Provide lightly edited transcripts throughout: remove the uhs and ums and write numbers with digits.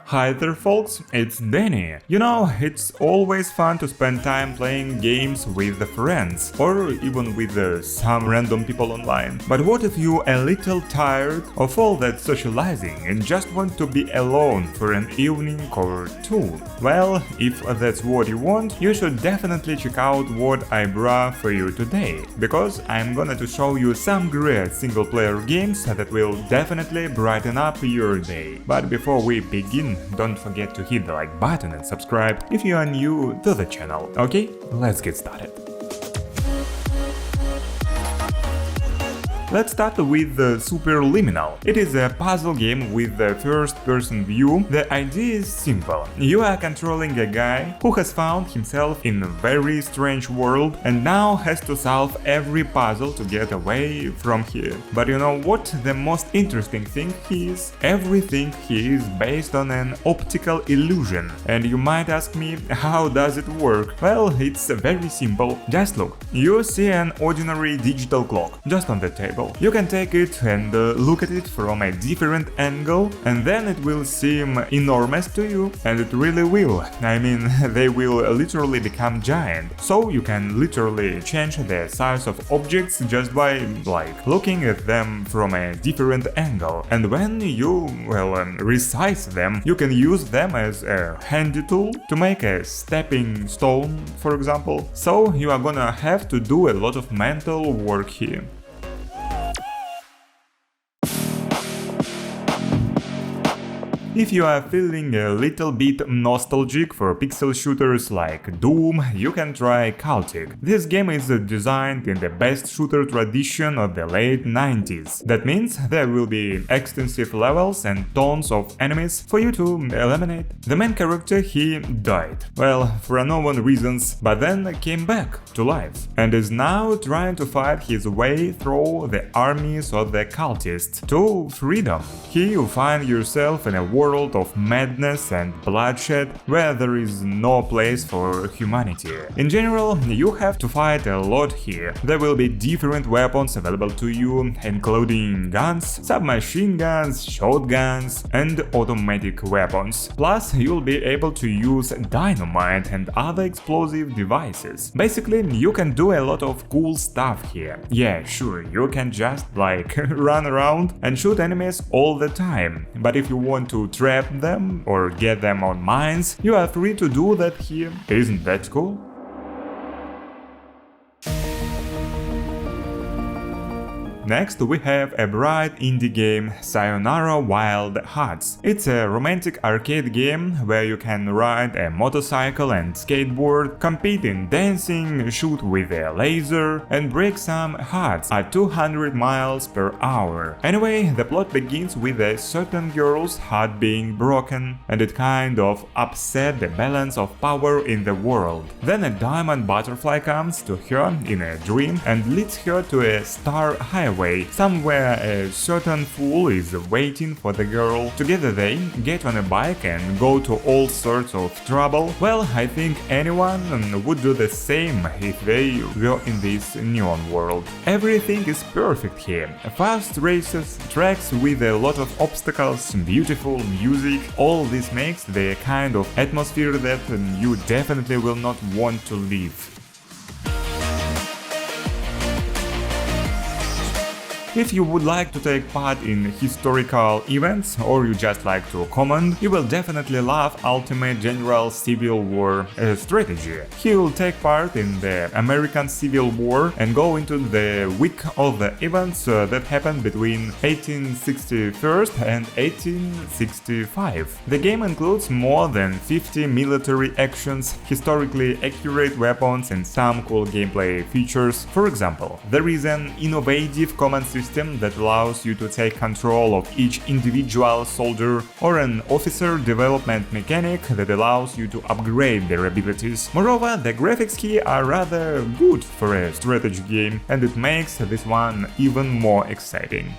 Hi there folks, it's Deni. You know, it's always fun to spend time playing games with friends, or even with some random people online. But what if you're a little tired of all that socializing and just want to be alone for an evening or two? Well, if that's what you want, you should definitely check out what I brought for you today, because I'm gonna to show you some great single-player games that will definitely brighten up your day. But before we begin, don't forget to hit the like button and subscribe if you are new to the channel. Okay, let's get started. Let's start with Superliminal. It is a puzzle game with the first-person view. The idea is simple. You are controlling a guy who has found himself in a very strange world and now has to solve every puzzle to get away from here. But you know what the most interesting thing is? Everything here is based on an optical illusion. And you might ask me, how does it work? Well, it's very simple. Just look. You see an ordinary digital clock just on the table. You can take it and look at it from a different angle, and then it will seem enormous to you, and it really will. I mean, they will literally become giant. So you can literally change the size of objects just by, looking at them from a different angle. And when you, resize them, you can use them as a handy tool to make a stepping stone, for example. So you are gonna have to do a lot of mental work here. If you are feeling a little bit nostalgic for pixel shooters like Doom, you can try Cultic. This game is designed in the best shooter tradition of the late 90s. That means there will be extensive levels and tons of enemies for you to eliminate. The main character, he died. Well, for unknown reasons, but then came back to life and is now trying to fight his way through the armies of the cultists to freedom. Here you find yourself in a world of madness and bloodshed where there is no place for humanity. In general, you have to fight a lot here. There will be different weapons available to you, including guns, submachine guns, shotguns, and automatic weapons. Plus, you'll be able to use dynamite and other explosive devices. Basically, you can do a lot of cool stuff here. Yeah, sure, you can just run around and shoot enemies all the time, but if you want to trap them or get them on mines, you are free to do that here. Isn't that cool? Next, we have a bright indie game, Sayonara Wild Hearts. It's a romantic arcade game where you can ride a motorcycle and skateboard, compete in dancing, shoot with a laser, and break some hearts at 200 miles per hour. Anyway, the plot begins with a certain girl's heart being broken, and it kind of upset the balance of power in the world. Then a diamond butterfly comes to her in a dream and leads her to a star highway. Somewhere a certain fool is waiting for the girl. Together they get on a bike and go to all sorts of trouble. Well, I think anyone would do the same if they were in this neon world. Everything is perfect here. Fast races, tracks with a lot of obstacles, beautiful music. All this makes the kind of atmosphere that you definitely will not want to leave. If you would like to take part in historical events or you just like to comment, you will definitely love Ultimate General Civil War strategy. He will take part in the American Civil War and go into the week of the events that happened between 1861 and 1865. The game includes more than 50 military actions, historically accurate weapons and some cool gameplay features. For example, there is an innovative command system that allows you to take control of each individual soldier, or an officer development mechanic that allows you to upgrade their abilities. Moreover, the graphics here are rather good for a strategy game, and it makes this one even more exciting.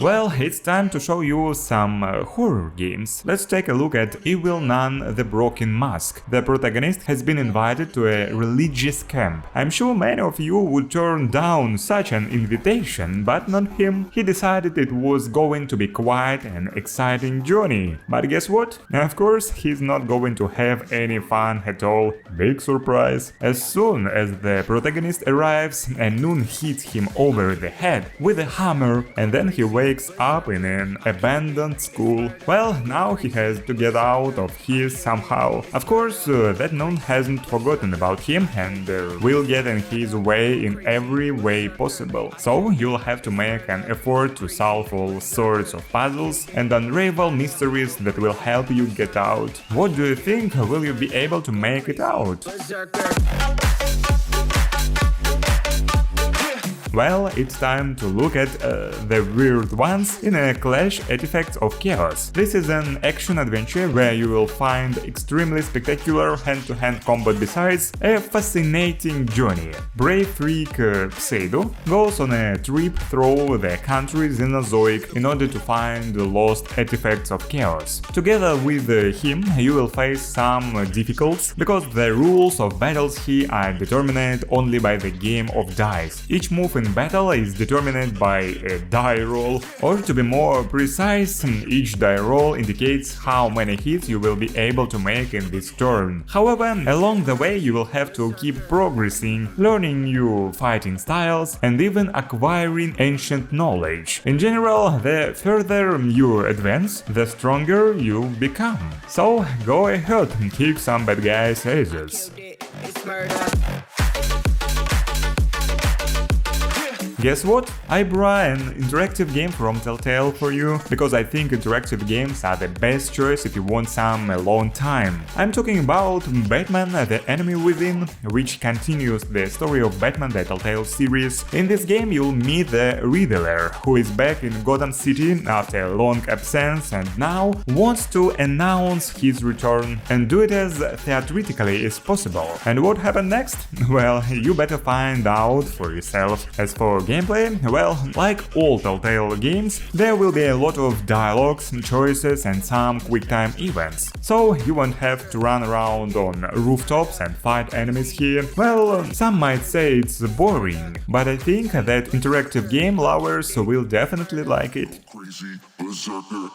Well, it's time to show you some horror games. Let's take a look at Evil Nun: The Broken Mask. The protagonist has been invited to a religious camp. I'm sure many of you would turn down such an invitation, but not him. He decided it was going to be quite an exciting journey. But guess what? Of course, he's not going to have any fun at all. Big surprise. As soon as the protagonist arrives, a nun hits him over the head with a hammer, and then he wakes up in an abandoned school. Well, now he has to get out of here somehow. Of course, that nun hasn't forgotten about him and will get in his way in every way possible. So you'll have to make an effort to solve all sorts of puzzles and unravel mysteries that will help you get out. What do you think? Will you be able to make it out? Well, it's time to look at the weird ones in a Clash Artifacts of Chaos. This is an action-adventure where you will find extremely spectacular hand-to-hand combat besides a fascinating journey. Brave freak Pseudo goes on a trip through the country Xenozoic in order to find the lost artifacts of chaos. Together with him, you will face some difficulties because the rules of battles here are determined only by the game of dice. Each move in battle is determined by a die roll, or to be more precise, each die roll indicates how many hits you will be able to make in this turn. However, along the way you will have to keep progressing, learning new fighting styles and even acquiring ancient knowledge. In general, the further you advance, the stronger you become. So go ahead and kick some bad guys' asses. Guess what? I brought an interactive game from Telltale for you, because I think interactive games are the best choice if you want some alone time. I'm talking about Batman: The Enemy Within, which continues the story of Batman the Telltale series. In this game you'll meet the Riddler, who is back in Gotham City after a long absence and now wants to announce his return and do it as theatrically as possible. And what happened next? Well, you better find out for yourself. As for gameplay, well, like all Telltale games, there will be a lot of dialogues, choices and some quick-time events. So you won't have to run around on rooftops and fight enemies here. Well, some might say it's boring, but I think that interactive game lovers will definitely like it. Crazy berserker.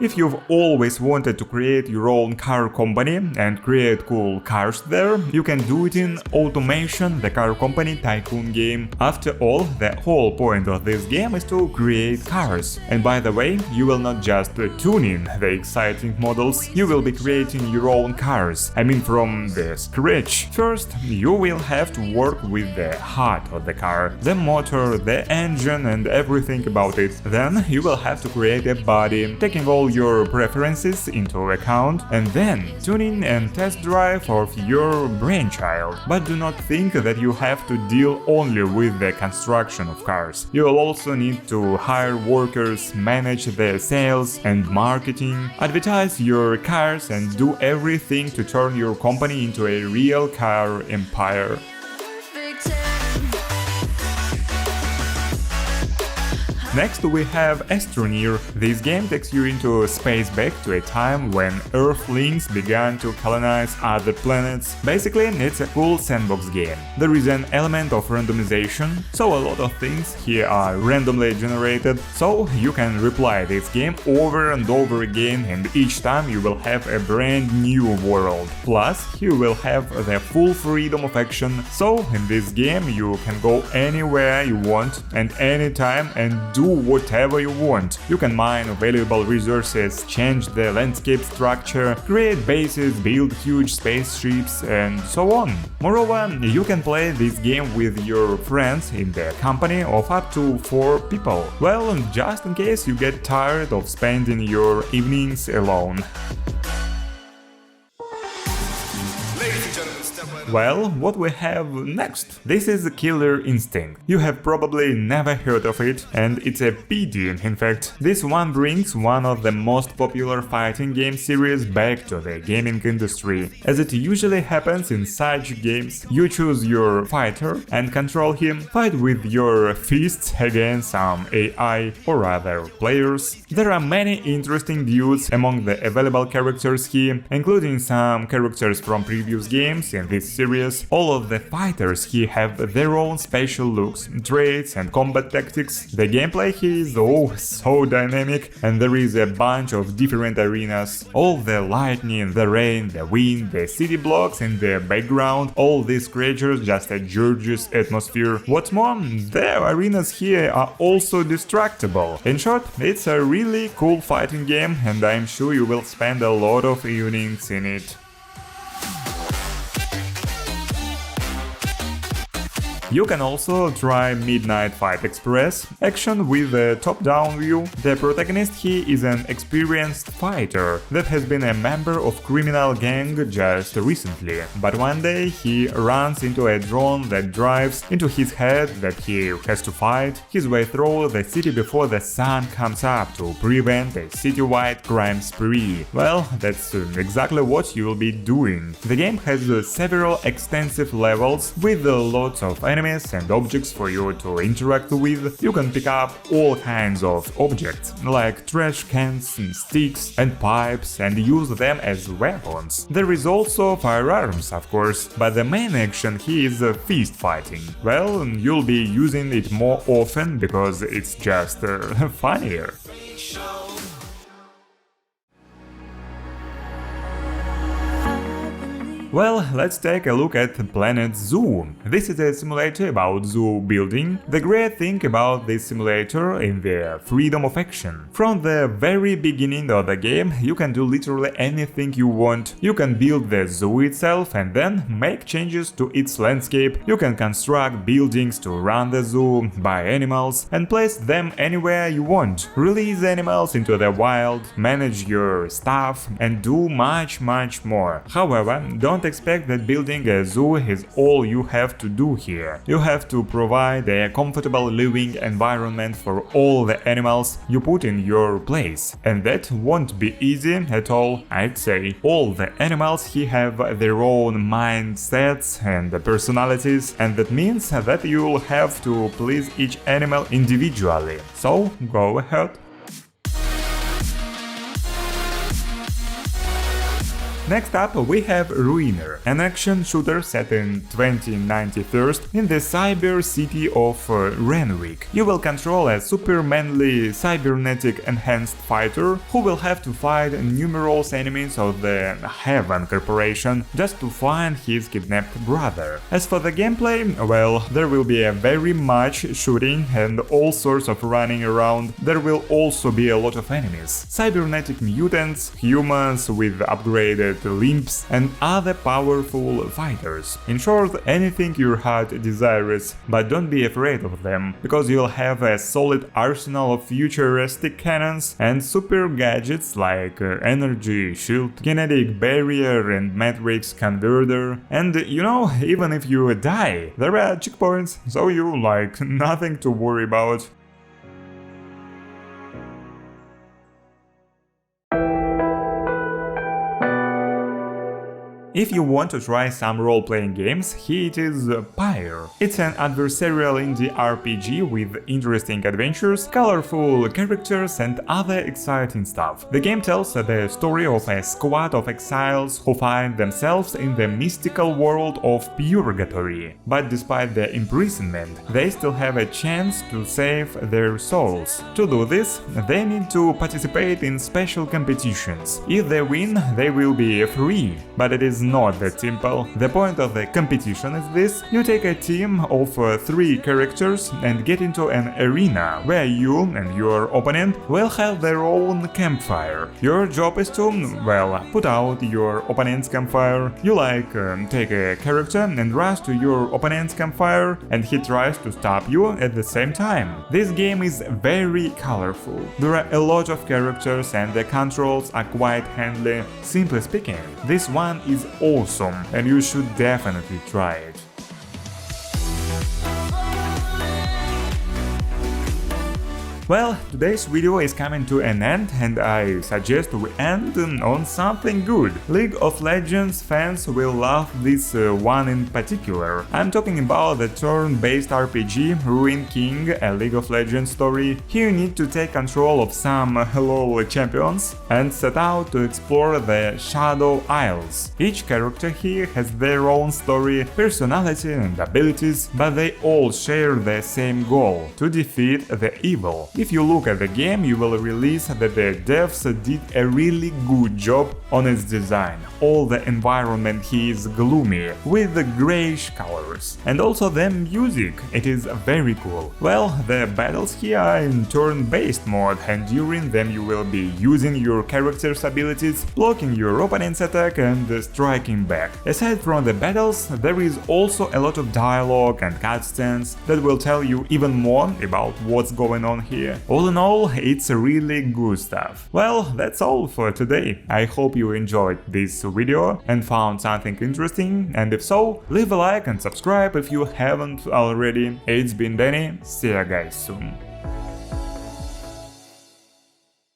If you've always wanted to create your own car company and create cool cars there, you can do it in Automation, the car company Tycoon game. After all, the whole point of this game is to create cars. And by the way, you will not just tune in the exciting models, you will be creating your own cars. I mean from the scratch. First, you will have to work with the heart of the car, the motor, the engine and everything about it. Then you will have to create a body, taking all your preferences into account, and then tuning and test drive of your brainchild. But do not think that you have to deal only with the construction of cars. You will also need to hire workers, manage the sales and marketing, advertise your cars and do everything to turn your company into a real car empire. Next we have Astroneer. This game takes you into space back to a time when Earthlings began to colonize other planets. Basically, it's a cool sandbox game. There is an element of randomization, so a lot of things here are randomly generated, so you can replay this game over and over again and each time you will have a brand new world. Plus, you will have the full freedom of action, so in this game you can go anywhere you want and anytime and do whatever you want. You can mine valuable resources, change the landscape structure, create bases, build huge spaceships and so on. Moreover, you can play this game with your friends in the company of up to 4 people. Well, just in case you get tired of spending your evenings alone. Ladies Well, what we have next? This is Killer Instinct. You have probably never heard of it, and it's a pity, in fact. This one brings one of the most popular fighting game series back to the gaming industry. As it usually happens in such games, you choose your fighter and control him, fight with your fists against some AI or other players. There are many interesting dudes among the available characters here, including some characters from previous games in this series. All of the fighters here have their own special looks, traits and combat tactics. The gameplay here is so dynamic, and there is a bunch of different arenas. All the lightning, the rain, the wind, the city blocks in the background, all these creatures just a gorgeous atmosphere. What's more, the arenas here are also destructible. In short, it's a really cool fighting game, and I'm sure you will spend a lot of evenings in it. You can also try Midnight Fight Express, action with a top-down view. The protagonist here is an experienced fighter that has been a member of criminal gang just recently, but one day he runs into a drone that drives into his head that he has to fight his way through the city before the sun comes up to prevent a citywide crime spree. Well, that's exactly what you will be doing. The game has several extensive levels with lots of enemies and objects for you to interact with. You can pick up all kinds of objects, like trash cans, sticks and pipes, and use them as weapons. There is also firearms, of course, but the main action here is fist fighting. Well, you'll be using it more often because it's just funnier. Well, let's take a look at Planet Zoo. This is a simulator about zoo building. The great thing about this simulator is the freedom of action. From the very beginning of the game, you can do literally anything you want. You can build the zoo itself and then make changes to its landscape. You can construct buildings to run the zoo, buy animals and place them anywhere you want. Release animals into the wild, manage your staff and do much more. However, don't expect that building a zoo is all you have to do here. You have to provide a comfortable living environment for all the animals you put in your place. And that won't be easy at all, I'd say. All the animals here have their own mindsets and personalities, and that means that you'll have to please each animal individually. So, go ahead. Next up, we have Ruiner, an action shooter set in 2091 in the cyber city of Renwick. You will control a super manly cybernetic enhanced fighter who will have to fight numerous enemies of the Heaven Corporation just to find his kidnapped brother. As for the gameplay, well, there will be a very much shooting and all sorts of running around. There will also be a lot of enemies. Cybernetic mutants, humans with upgraded limbs and other powerful fighters. In short, anything your heart desires, but don't be afraid of them, because you'll have a solid arsenal of futuristic cannons and super gadgets like energy shield, kinetic barrier and matrix converter. And you know, even if you die, there are checkpoints, so you like nothing to worry about. If you want to try some role-playing games, here it is Pyre. It's an adversarial indie RPG with interesting adventures, colorful characters and other exciting stuff. The game tells the story of a squad of exiles who find themselves in the mystical world of Purgatory. But despite their imprisonment, they still have a chance to save their souls. To do this, they need to participate in special competitions. If they win, they will be free, but it is not that simple. The point of the competition is this: you take a team of 3 characters and get into an arena where you and your opponent will have their own campfire. Your job is to, well, put out your opponent's campfire. You take a character and rush to your opponent's campfire and he tries to stop you at the same time. This game is very colorful. There are a lot of characters and the controls are quite handy. Simply speaking, this one is awesome, and you should definitely try it. Well, today's video is coming to an end, and I suggest we end on something good. League of Legends fans will love this one in particular. I'm talking about the turn-based RPG Ruin King, a League of Legends story. Here you need to take control of some LoL champions and set out to explore the Shadow Isles. Each character here has their own story, personality and abilities, but they all share the same goal: to defeat the evil. If you look at the game, you will realize that the devs did a really good job on its design. All the environment here is gloomy, with the grayish colors. And also the music, it is very cool. Well, the battles here are in turn-based mode, and during them you will be using your character's abilities, blocking your opponent's attack and striking back. Aside from the battles, there is also a lot of dialogue and cutscenes that will tell you even more about what's going on here. All in all, it's really good stuff. Well, that's all for today. I hope you enjoyed this video and found something interesting, and if so, leave a like and subscribe if you haven't already. It's been Deni, see you guys soon.